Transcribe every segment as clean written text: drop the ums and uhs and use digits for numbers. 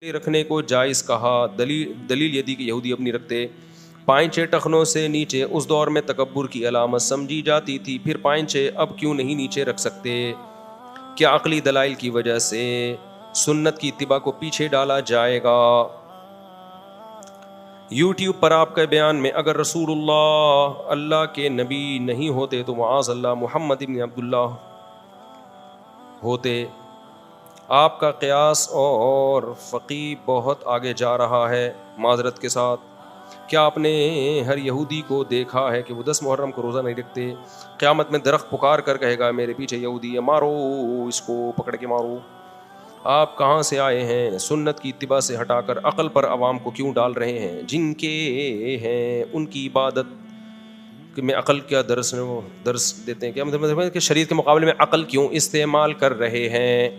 رکھنے کو جائز کہا. دلیل یہ دی کہ یہودی اپنی رکھتے پائنچے ٹخنوں سے نیچے اس دور میں تکبر کی علامت سمجھی جاتی تھی. پھر پائنچے اب کیوں نہیں نیچے رکھ سکتے؟ کیا عقلی دلائل کی وجہ سے سنت کی اتباع کو پیچھے ڈالا جائے گا؟ یوٹیوب پر آپ کے بیان میں اگر رسول اللہ کے نبی نہیں ہوتے تو معاذ اللہ محمد ابن عبداللہ ہوتے. آپ کا قیاس اور فقی بہت آگے جا رہا ہے. معذرت کے ساتھ، کیا آپ نے ہر یہودی کو دیکھا ہے کہ وہ 10 محرم کو روزہ نہیں رکھتے؟ قیامت میں درخت پکار کر کہے گا میرے پیچھے یہودی ہے، مارو اس کو، پکڑ کے مارو. آپ کہاں سے آئے ہیں؟ سنت کی اتباع سے ہٹا کر عقل پر عوام کو کیوں ڈال رہے ہیں؟ جن کے ہیں ان کی عبادت میں عقل کیا درس دیتے ہیں؟ کیا مطلب ہے کہ شریعت کے مقابلے میں عقل کیوں استعمال کر رہے ہیں؟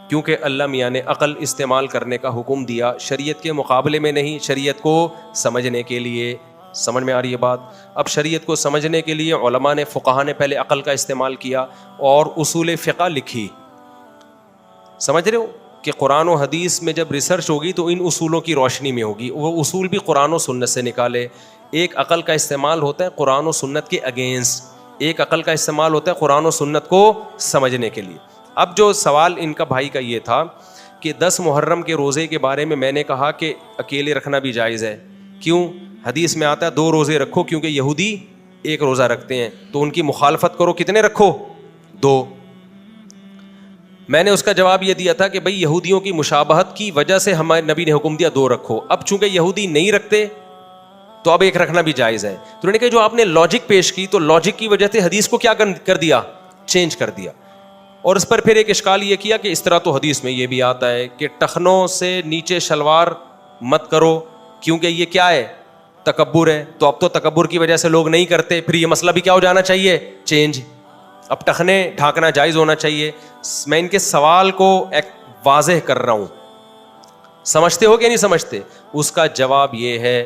کیونکہ اللہ میاں نے عقل استعمال کرنے کا حکم دیا، شریعت کے مقابلے میں نہیں، شریعت کو سمجھنے کے لیے. سمجھ میں آ رہی ہے بات؟ اب شریعت کو سمجھنے کے لیے علماء نے، فقہا نے پہلے عقل کا استعمال کیا اور اصول فقہ لکھی. سمجھ رہے ہو کہ قرآن و حدیث میں جب ریسرچ ہوگی تو ان اصولوں کی روشنی میں ہوگی. وہ اصول بھی قرآن و سنت سے نکالے. ایک عقل کا استعمال ہوتا ہے قرآن و سنت کے اگینسٹ، ایک عقل کا استعمال ہوتا ہے قرآن و سنت کو سمجھنے کے لیے. اب جو سوال ان کا بھائی کا یہ تھا کہ 10 محرم کے روزے کے بارے میں نے کہا کہ اکیلے رکھنا بھی جائز ہے. کیوں؟ حدیث میں آتا ہے 2 روزے رکھو، کیونکہ یہودی 1 روزہ رکھتے ہیں تو ان کی مخالفت کرو. کتنے رکھو؟ 2. میں نے اس کا جواب یہ دیا تھا کہ بھئی یہودیوں کی مشابہت کی وجہ سے ہمارے نبی نے حکم دیا 2 رکھو. اب چونکہ یہودی نہیں رکھتے تو اب 1 رکھنا بھی جائز ہے. تو انہوں نے کہا جو آپ نے لاجک پیش کی تو لاجک کی وجہ سے حدیث کو کیا کر دیا؟ چینج کر دیا. اور اس پر پھر ایک اشکال یہ کیا کہ اس طرح تو حدیث میں یہ بھی آتا ہے کہ ٹخنوں سے نیچے شلوار مت کرو کیونکہ یہ کیا ہے؟ تکبر ہے. تو اب تو تکبر کی وجہ سے لوگ نہیں کرتے، پھر یہ مسئلہ بھی کیا ہو جانا چاہیے؟ چینج. اب ٹخنے ڈھانکنا جائز ہونا چاہیے. میں ان کے سوال کو ایک واضح کر رہا ہوں، سمجھتے ہو کہ نہیں سمجھتے؟ اس کا جواب یہ ہے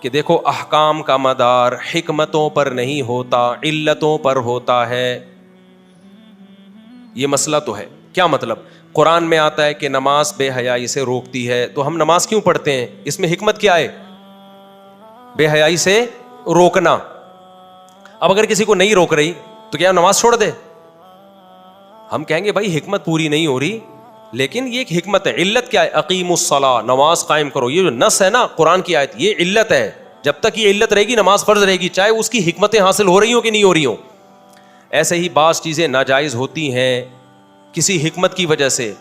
کہ دیکھو احکام کا مدار حکمتوں پر نہیں ہوتا، علتوں پر ہوتا ہے. یہ مسئلہ تو ہے. کیا مطلب؟ قرآن میں آتا ہے کہ نماز بے حیائی سے روکتی ہے، تو ہم نماز کیوں پڑھتے ہیں؟ اس میں حکمت کیا ہے؟ بے حیائی سے روکنا. اب اگر کسی کو نہیں روک رہی تو کیا نماز چھوڑ دے؟ ہم کہیں گے بھائی حکمت پوری نہیں ہو رہی، لیکن یہ ایک حکمت ہے. علت کیا ہے؟ اقیم الصلاۃ، نماز قائم کرو. یہ جو نص ہے نا قرآن کی آیت، یہ علت ہے. جب تک یہ علت رہے گی نماز فرض رہے گی، چاہے اس کی حکمتیں حاصل ہو رہی ہوں کہ نہیں ہو رہی ہوں. ایسے ہی بعض چیزیں ناجائز ہوتی ہیں کسی حکمت کی وجہ سے،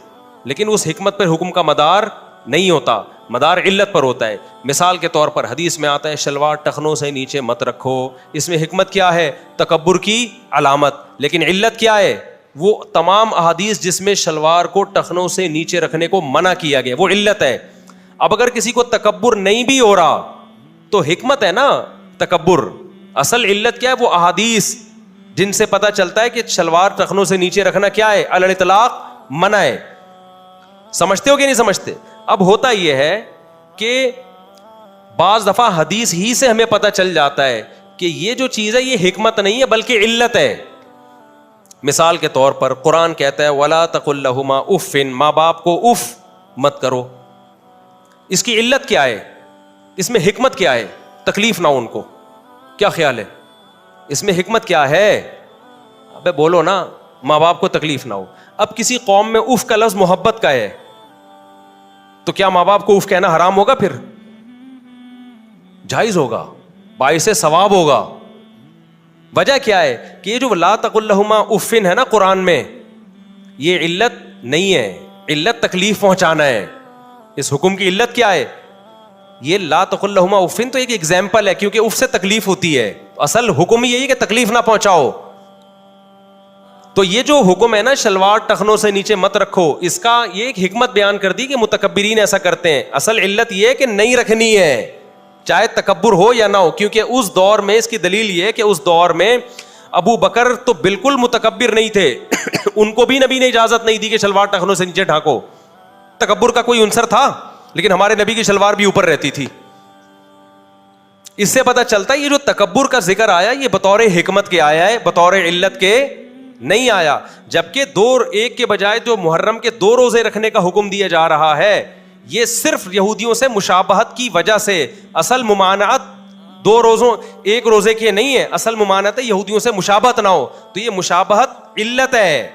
لیکن اس حکمت پر حکم کا مدار نہیں ہوتا، مدار علت پر ہوتا ہے. مثال کے طور پر حدیث میں آتا ہے شلوار ٹخنوں سے نیچے مت رکھو. اس میں حکمت کیا ہے؟ تکبر کی علامت. لیکن علت کیا ہے؟ وہ تمام احادیث جس میں شلوار کو ٹخنوں سے نیچے رکھنے کو منع کیا گیا، وہ علت ہے. اب اگر کسی کو تکبر نہیں بھی ہو رہا تو حکمت ہے نا تکبر. اصل علت کیا ہے؟ وہ احادیث جن سے پتہ چلتا ہے کہ شلوار ٹخنوں سے نیچے رکھنا کیا ہے؟ علی الاطلاق منع ہے. سمجھتے ہو کہ نہیں سمجھتے؟ اب ہوتا یہ ہے کہ بعض دفعہ حدیث ہی سے ہمیں پتہ چل جاتا ہے کہ یہ جو چیز ہے یہ حکمت نہیں ہے بلکہ علت ہے. مثال کے طور پر قرآن کہتا ہے وَلَا تَقُلْ لَهُمَا اُفٍّ، ماں باپ کو اف مت کرو. اس کی علت کیا ہے؟ اس میں حکمت کیا ہے؟ تکلیف نہ ہو ان کو. کیا خیال ہے؟ اس میں حکمت کیا ہے؟ ابے بولو نا، ماں باپ کو تکلیف نہ ہو. اب کسی قوم میں اف کا لفظ محبت کا ہے تو کیا ماں باپ کو اف کہنا حرام ہوگا؟ پھر جائز ہوگا، باعث ثواب ہوگا. وجہ کیا ہے کہ یہ جو لا تقل لہما اف ہے نا قرآن میں، یہ علت نہیں ہے. علت تکلیف پہنچانا ہے. اس حکم کی علت کیا ہے؟ یہ لا تقل لہما اف تو ایک ایگزامپل ہے، کیونکہ اف سے تکلیف ہوتی ہے. اصل حکم یہی ہے کہ تکلیف نہ پہنچاؤ. تو یہ جو حکم ہے نا شلوار ٹخنوں سے نیچے مت رکھو، اس کا یہ ایک حکمت بیان کر دی کہ متکبرین ایسا کرتے ہیں. اصل علت یہ ہے کہ نہیں رکھنی ہے چاہے تکبر ہو یا نہ ہو. کیونکہ اس دور میں، اس کی دلیل یہ ہے کہ اس دور میں ابو بکر تو بالکل متکبر نہیں تھے ان کو بھی نبی نے اجازت نہیں دی کہ شلوار ٹخنوں سے نیچے ڈھانکو. تکبر کا کوئی عنصر تھا؟ لیکن ہمارے نبی کی شلوار بھی اوپر رہتی تھی. اس سے پتہ چلتا ہے یہ جو تکبر کا ذکر آیا یہ بطور حکمت کے آیا ہے، بطور علت کے نہیں آیا. جبکہ 2 ایک کے بجائے جو محرم کے 2 روزے رکھنے کا حکم دیا جا رہا ہے، یہ صرف یہودیوں سے مشابہت کی وجہ سے، اصل ممانعت دو روزوں ایک روزے کی نہیں ہے، اصل ممانعت ہے یہودیوں سے مشابہت نہ ہو. تو یہ مشابہت علت ہے،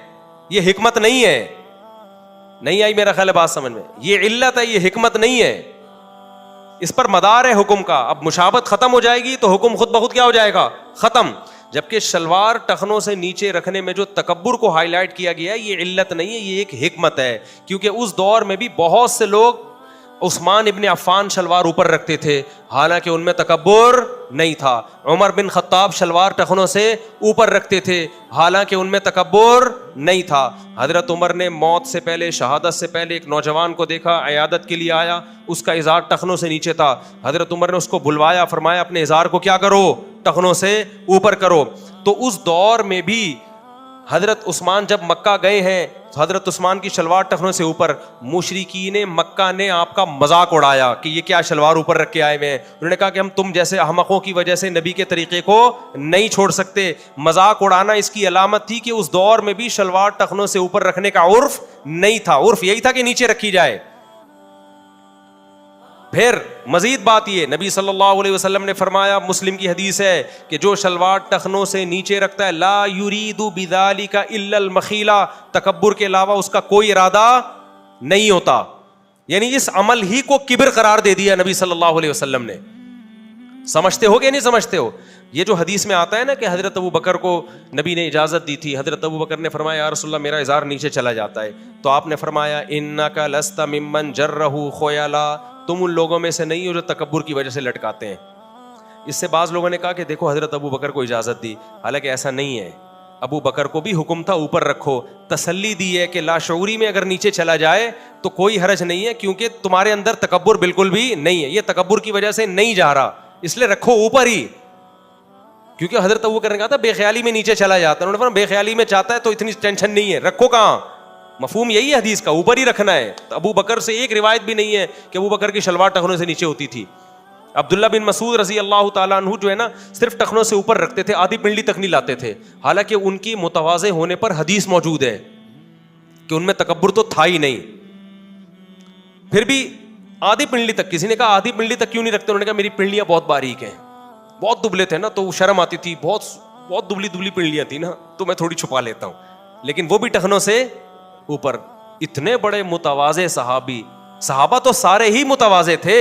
یہ حکمت نہیں ہے. نہیں آئی میرا خیال ہے بات سمجھ میں؟ یہ علت ہے، یہ حکمت نہیں ہے. اس پر مدار ہے حکم کا. اب مشابہت ختم ہو جائے گی تو حکم خود بخود کیا ہو جائے گا؟ ختم. جبکہ شلوار ٹخنوں سے نیچے رکھنے میں جو تکبر کو ہائی لائٹ کیا گیا ہے، یہ علت نہیں ہے، یہ ایک حکمت ہے. کیونکہ اس دور میں بھی بہت سے لوگ عثمان ابن عفان شلوار اوپر رکھتے تھے، حالانکہ ان میں تکبر نہیں تھا. عمر بن خطاب شلوار ٹخنوں سے اوپر رکھتے تھے، حالانکہ ان میں تکبر نہیں تھا. حضرت عمر نے موت سے پہلے، شہادت سے پہلے ایک نوجوان کو دیکھا، عیادت کے لیے آیا، اس کا ازار ٹخنوں سے نیچے تھا. حضرت عمر نے اس کو بلوایا، فرمایا اپنے ازار کو کیا کرو؟ ٹخنوں سے اوپر کرو. تو اس دور میں بھی حضرت عثمان جب مکہ گئے ہیں تو حضرت عثمان کی شلوار ٹخنوں سے اوپر، مشرکین مکہ نے آپ کا مذاق اڑایا کہ یہ کیا شلوار اوپر رکھ کے آئے ہوئے ہیں. انہوں نے کہا کہ ہم تم جیسے احمقوں کی وجہ سے نبی کے طریقے کو نہیں چھوڑ سکتے. مذاق اڑانا اس کی علامت تھی کہ اس دور میں بھی شلوار ٹخنوں سے اوپر رکھنے کا عرف نہیں تھا. عرف یہی تھا کہ نیچے رکھی جائے. پھر مزید بات یہ، نبی صلی اللہ علیہ وسلم نے فرمایا، مسلم کی حدیث ہے کہ جو شلوار ٹخنوں سے نیچے رکھتا ہے، لا یرید بذالک الا المخیلہ، تکبر کے علاوہ اس کا کوئی ارادہ نہیں ہوتا. یعنی اس عمل ہی کو کبر قرار دے دیا نبی صلی اللہ علیہ وسلم نے. سمجھتے ہو کہ نہیں سمجھتے ہو؟ یہ جو حدیث میں آتا ہے نا کہ حضرت ابو بکر کو نبی نے اجازت دی تھی، حضرت ابو بکر نے فرمایا یا رسول اللہ میرا ازار نیچے چلا جاتا ہے، تو آپ نے فرمایا انک لست ممن جرہ خیلا، تم ان لوگوں میں سے نہیں ہو جو تکبر کی وجہ سے لٹکاتے ہیں. اس سے بعض لوگوں نے کہا کہ دیکھو حضرت ابو بکر کو اجازت دی، حالانکہ ایسا نہیں ہے. ابو بکر کو بھی حکم تھا اوپر رکھو، تسلی دی ہے کہ لاشعوری میں اگر نیچے چلا جائے تو کوئی حرج نہیں ہے، کیونکہ تمہارے اندر تکبر بالکل بھی نہیں ہے، یہ تکبر کی وجہ سے نہیں جا رہا، اس لیے رکھو اوپر ہی. کیونکہ حضرت ابو بکر نے کہا تھا بے خیالی میں نیچے چلا جاتا ہے، انہوں نے فرمایا بے خیالی میں چاہتا ہے تو اتنی ٹینشن نہیں ہے، رکھو کہاں. مفہوم یہی ہے حدیث کا، اوپر ہی رکھنا ہے. ابو بکر سے ایک روایت بھی نہیں ہے کہ ابو بکر کی شلوار ٹخنوں سے نیچے ہوتی تھی. عبداللہ بن مسعود رضی اللہ تعالیٰ عنہ جو ہے نا، صرف ٹخنوں سے اوپر رکھتے تھے، آدھی پنڈلی تک نہیں لاتے تھے، حالانکہ ان کی متواضع ہونے پر حدیث موجود ہے کہ ان میں تکبر تو تھا ہی نہیں. پھر بھی آدھی پنڈلی تک، کسی نے کہا آدھی پنڈلی تک کیوں نہیں رکھتے؟ انہوں نے کہا میری پنڈلیاں بہت باریک ہیں، بہت دبلے تھے نا تو شرم آتی تھی، بہت دبلی پنڈلیاں تھی نا تو میں تھوڑی چھپا لیتا ہوں. لیکن وہ بھی ٹخنوں سے اوپر. اتنے بڑے متواضع صحابہ تو سارے ہی متواضع تھے،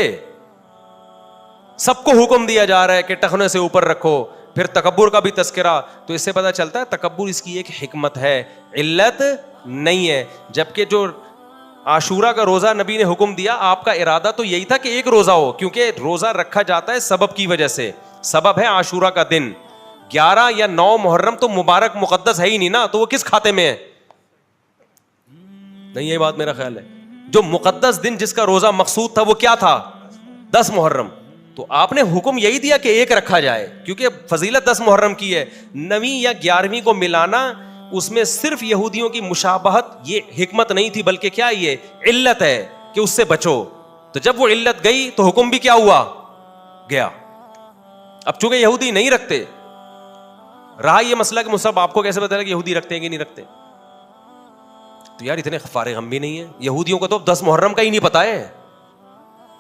سب کو حکم دیا جا رہا ہے کہ ٹخنے سے اوپر رکھو. پھر تکبر کا بھی تذکرہ، تو اس سے پتہ چلتا ہے تکبر اس کی ایک حکمت ہے، علت نہیں ہے. جبکہ جو عاشورہ کا روزہ نبی نے حکم دیا، آپ کا ارادہ تو یہی تھا کہ ایک روزہ ہو، کیونکہ روزہ رکھا جاتا ہے سبب کی وجہ سے. سبب ہے عاشورہ کا دن. 11 یا 9 محرم تو مبارک مقدس ہے ہی نہیں نا، تو وہ کس کھاتے میں ہے؟ نہیں، یہ بات میرا خیال ہے. جو مقدس دن جس کا روزہ مقصود تھا وہ کیا تھا؟ 10 محرم. تو آپ نے حکم یہی دیا کہ ایک رکھا جائے، کیونکہ فضیلت 10 محرم کی ہے. 9ویں یا 11ویں کو ملانا، اس میں صرف یہودیوں کی مشابہت، یہ حکمت نہیں تھی بلکہ کیا، یہ علت ہے کہ اس سے بچو. تو جب وہ علت گئی تو حکم بھی کیا ہوا؟ گیا. اب چونکہ یہودی نہیں رکھتے، رہا یہ مسئلہ کہ مصعب آپ کو کیسے پتا کہ یہودی رکھتے ہیں کہ نہیں رکھتے؟ تو یار اتنے فارغ ہم بھی نہیں ہیں. یہودیوں کو تو 10 محرم کا ہی نہیں پتا ہے،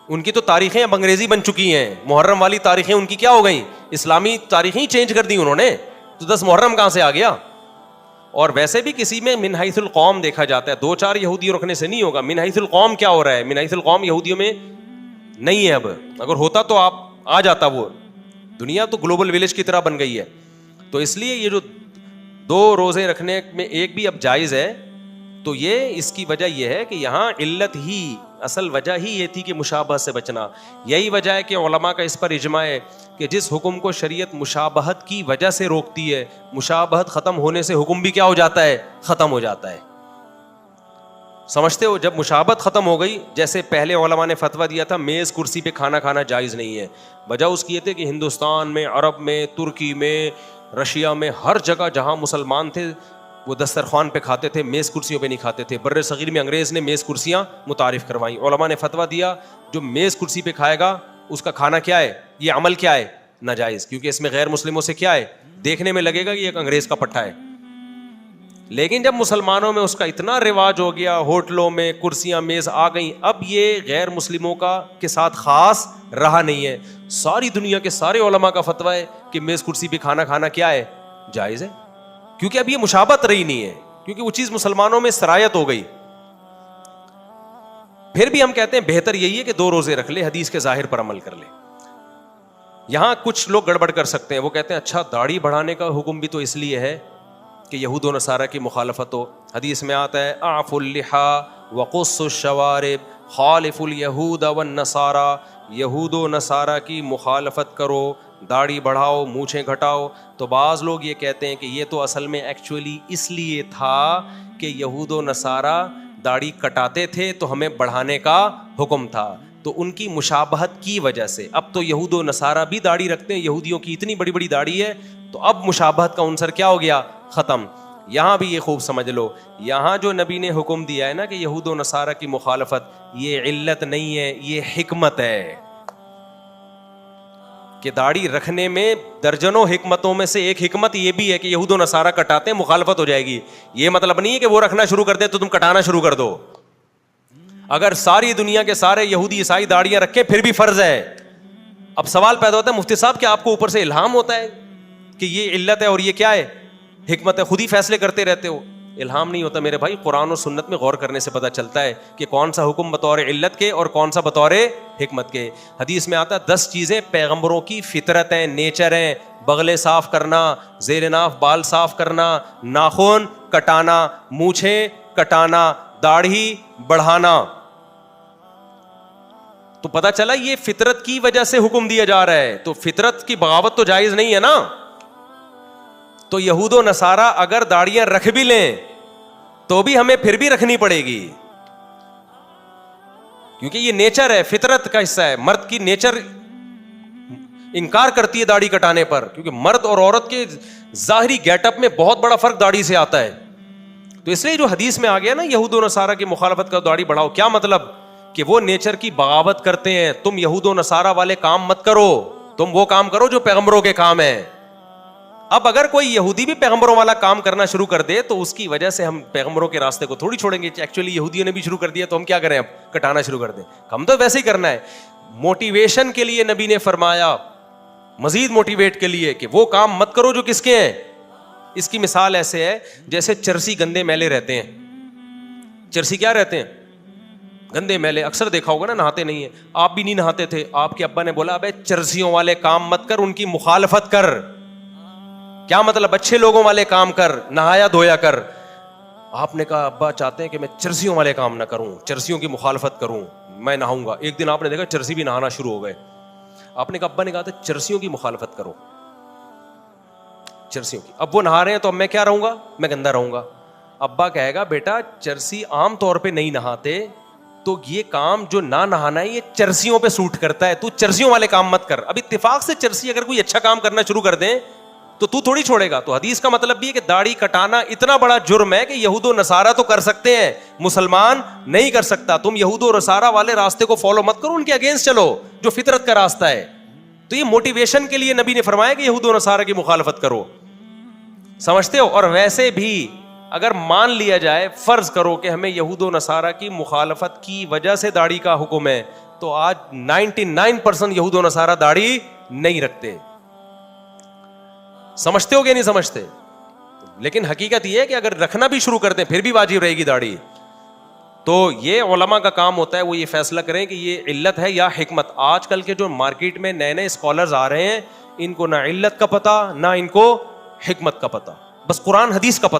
ان کی تو تاریخیں اب انگریزی بن چکی ہیں. محرم والی تاریخیں ان کی کیا ہو گئیں؟ اسلامی تاریخیں چینج کر دی انہوں نے. تو 10 محرم کہاں سے آ گیا؟ اور ویسے بھی کسی میں من حیث القوم دیکھا جاتا ہے، 2-4 یہودی رکھنے سے نہیں ہوگا. من حیث القوم کیا ہو رہا ہے؟ من حیث القوم یہودیوں میں نہیں ہے. اب اگر ہوتا تو آپ آ جاتا. وہ دنیا تو گلوبل ولیج کی طرح بن گئی ہے. تو اس لیے یہ جو 2 روزے رکھنے میں ایک بھی اب جائز ہے، تو یہ اس کی وجہ یہ ہے کہ یہاں علت ہی، اصل وجہ ہی یہ تھی کہ مشابہت سے بچنا. یہی وجہ ہے کہ علماء کا اس پر اجماع ہے کہ جس حکم کو شریعت مشابہت کی وجہ سے روکتی ہے، مشابہت ختم ہونے سے حکم بھی کیا ہو جاتا ہے؟ ختم ہو جاتا ہے. سمجھتے ہو؟ جب مشابہت ختم ہو گئی، جیسے پہلے علماء نے فتویٰ دیا تھا میز کرسی پہ کھانا کھانا جائز نہیں ہے. وجہ اس کی یہ تھی کہ ہندوستان میں، عرب میں، ترکی میں، رشیا میں، ہر جگہ جہاں مسلمان تھے وہ دسترخوان پہ کھاتے تھے، میز کرسیوں پہ نہیں کھاتے تھے. بر صغیر میں انگریز نے میز کرسیاں متعارف کروائیں. علماء نے فتویٰ دیا جو میز کرسی پہ کھائے گا اس کا کھانا کیا ہے؟ یہ عمل کیا ہے؟ ناجائز. کیونکہ اس میں غیر مسلموں سے کیا ہے؟ دیکھنے میں لگے گا کہ یہ ایک انگریز کا پٹھا ہے. لیکن جب مسلمانوں میں اس کا اتنا رواج ہو گیا, ہوٹلوں میں کرسیاں میز آ گئیں, اب یہ غیر مسلموں کا کے ساتھ خاص رہا نہیں ہے. ساری دنیا کے سارے علماء کا فتویٰ ہے کہ میز کرسی پہ کھانا کھانا کیا ہے, جائز ہے, کیونکہ اب یہ مشابہت رہی نہیں ہے, کیونکہ وہ چیز مسلمانوں میں سرایت ہو گئی. پھر بھی ہم کہتے ہیں بہتر یہی ہے کہ 2 روزے رکھ لے, حدیث کے ظاہر پر عمل کر لے. یہاں کچھ لوگ گڑبڑ کر سکتے ہیں, وہ کہتے ہیں اچھا داڑھی بڑھانے کا حکم بھی تو اس لیے ہے کہ یہود و نصارہ کی مخالفت ہو. حدیث میں آتا ہے اعف اللحى وقص الشوارب خالف الیہود والنصارى, یہود و نصارہ کی مخالفت کرو, داڑھی بڑھاؤ, مونچھیں گھٹاؤ. تو بعض لوگ یہ کہتے ہیں کہ یہ تو اصل میں ایکچولی اس لیے تھا کہ یہود و نصارہ داڑھی کٹاتے تھے تو ہمیں بڑھانے کا حکم تھا, تو ان کی مشابہت کی وجہ سے. اب تو یہود و نصارہ بھی داڑھی رکھتے ہیں, یہودیوں کی اتنی بڑی بڑی داڑھی ہے, تو اب مشابہت کا عنصر کیا ہو گیا, ختم. یہاں بھی یہ خوب سمجھ لو, یہاں جو نبی نے حکم دیا ہے نا کہ یہود و نصارہ کی مخالفت, یہ علت نہیں ہے, یہ حکمت ہے. کہ داڑھی رکھنے میں درجنوں حکمتوں میں سے ایک حکمت یہ بھی ہے کہ یہود و نصارہ کٹاتے ہیں, مخالفت ہو جائے گی. یہ مطلب نہیں ہے کہ وہ رکھنا شروع کر دیں تو تم کٹانا شروع کر دو. اگر ساری دنیا کے سارے یہودی عیسائی داڑیاں رکھیں پھر بھی فرض ہے. اب سوال پیدا ہوتا ہے مفتی صاحب کیا آپ کو اوپر سے الہام ہوتا ہے کہ یہ علت ہے اور یہ کیا ہے, حکمت ہے, خود ہی فیصلے کرتے رہتے ہو؟ الہام نہیں ہوتا میرے بھائی, قرآن و سنت میں غور کرنے سے پتہ چلتا ہے کہ کون سا حکم بطور علت کے اور کون سا بطور حکمت کے. حدیث میں آتا ہے 10 چیزیں پیغمبروں کی فطرت ہیں, نیچر ہیں, بغلیں صاف کرنا, زیر ناف بال صاف کرنا, ناخن کٹانا, مونچھیں کٹانا, داڑھی بڑھانا. تو پتہ چلا یہ فطرت کی وجہ سے حکم دیا جا رہا ہے, تو فطرت کی بغاوت تو جائز نہیں ہے نا. تو یہود و نصارہ اگر داڑیاں رکھ بھی لیں تو بھی ہمیں پھر بھی رکھنی پڑے گی, کیونکہ یہ نیچر ہے, فطرت کا حصہ ہے. مرد کی نیچر انکار کرتی ہے داڑھی کٹانے پر, کیونکہ مرد اور عورت کے ظاہری گیٹ اپ میں بہت بڑا فرق داڑھی سے آتا ہے. تو اس لیے جو حدیث میں آ گیا نا یہود و نصارہ کی مخالفت کا, داڑھی بڑھاؤ, کیا مطلب کہ وہ نیچر کی بغاوت کرتے ہیں. تم یہود و نصارہ والے کام مت کرو, تم وہ کام کرو جو پیغمبروں کے کام ہیں. اب اگر کوئی یہودی بھی پیغمبروں والا کام کرنا شروع کر دے تو اس کی وجہ سے ہم پیغمبروں کے راستے کو تھوڑی چھوڑیں گے. ایکچولی یہودیوں نے بھی شروع کر دیا تو ہم کیا کریں, اب کٹانا شروع کر دیں؟ ہم تو ویسے ہی کرنا ہے. موٹیویشن کے لیے نبی نے فرمایا, مزید موٹیویٹ کے لیے, کہ وہ کام مت کرو جو کس کے ہیں. اس کی مثال ایسے ہے جیسے چرسی گندے میلے رہتے ہیں. چرسی کیا رہتے ہیں, گندے میلے. اکثر دیکھا ہوگا نا نہاتے نہیں ہیں. آپ بھی نہیں نہاتے تھے, آپ کے ابا نے بولا ابے چرسیوں والے کام مت کر, ان کی مخالفت کر. کیا مطلب, اچھے لوگوں والے کام کر, نہایا دھویا کر. آپ نے کہا ابا چاہتے ہیں کہ میں چرسیوں والے کام نہ کروں, چرسیوں کی مخالفت کروں, میں نہاؤں گا. ایک دن آپ نے دیکھا چرسی بھی نہانا شروع ہو گئے. آپ نے کہا, ابا نے کہا تھا چرسیوں کی مخالفت کرو, چرسیوں کی. اب وہ نہا رہے ہیں تو اب میں کیا رہوں گا, میں گندا رہوں گا. ابا کہے گا بیٹا چرسی عام طور پہ نہیں نہاتے, تو یہ کام جو نہ نہانا ہے یہ چرسیوں پہ سوٹ کرتا ہے, تو چرسیوں والے کام مت کر. اب اتفاق سے چرسی اگر کوئی اچھا کام کرنا شروع کر دیں تو تھوڑی چھوڑے گا. تو حدیث کا مطلب بھی ہے کہ داڑھی کٹانا اتنا بڑا جرم ہے کہ یہود و نصارہ تو کر سکتے ہیں, مسلمان نہیں کر سکتا. تم یہود و نصارہ والے راستے کو فالو مت کرو, ان کے اگینسٹ چلو جو فطرت کا راستہ ہے. تو یہ موٹیویشن کے لیے نبی نے فرمایا کہ یہود و نصارہ کی مخالفت کرو. سمجھتے ہو؟ اور ویسے بھی اگر مان لیا جائے, فرض کرو کہ ہمیں یہود و نصارہ کی مخالفت کی وجہ سے داڑھی کا حکم ہے, تو آج 99% یہود و نصارہ داڑھی نہیں رکھتے. سمجھتے ہو کہ نہیں سمجھتے؟ لیکن حقیقت یہ ہے کہ اگر رکھنا بھی شروع کر دیں پھر بھی واجب رہے گی داڑھی. تو یہ علماء کا کام ہوتا ہے, وہ یہ فیصلہ کریں کہ یہ علت ہے یا حکمت. آج کل کے جو مارکیٹ میں نئے نئے اسکالرز آ رہے ہیں, ان کو نہ علت کا پتہ نہ ان کو حکمت کا پتہ, بس قرآن حدیث کا پتہ.